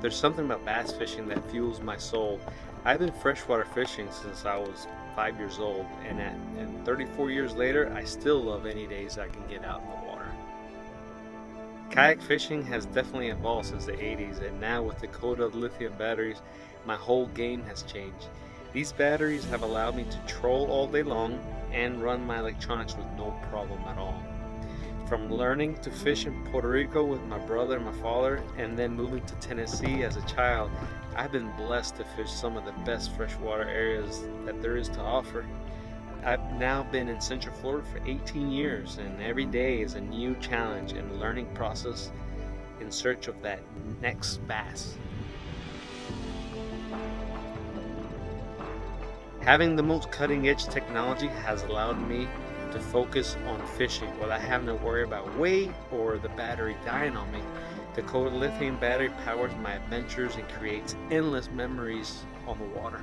There's something about bass fishing that fuels my soul. I've been freshwater fishing since I was 5 years old, and 34 years later, I still love any days I can get out in the water. Kayak fishing has definitely evolved since the 80s, and now with Dakota Lithium batteries, my whole game has changed. These batteries have allowed me to troll all day long and run my electronics with no problem at all. From learning to fish in Puerto Rico with my brother and my father, and then moving to Tennessee as a child, I've been blessed to fish some of the best freshwater areas that there is to offer. I've now been in Central Florida for 18 years, and every day is a new challenge and learning process in search of that next bass. Having the most cutting-edge technology has allowed me to focus on fishing without having to worry about weight or the battery dying on me. Dakota Lithium battery powers my adventures and creates endless memories on the water.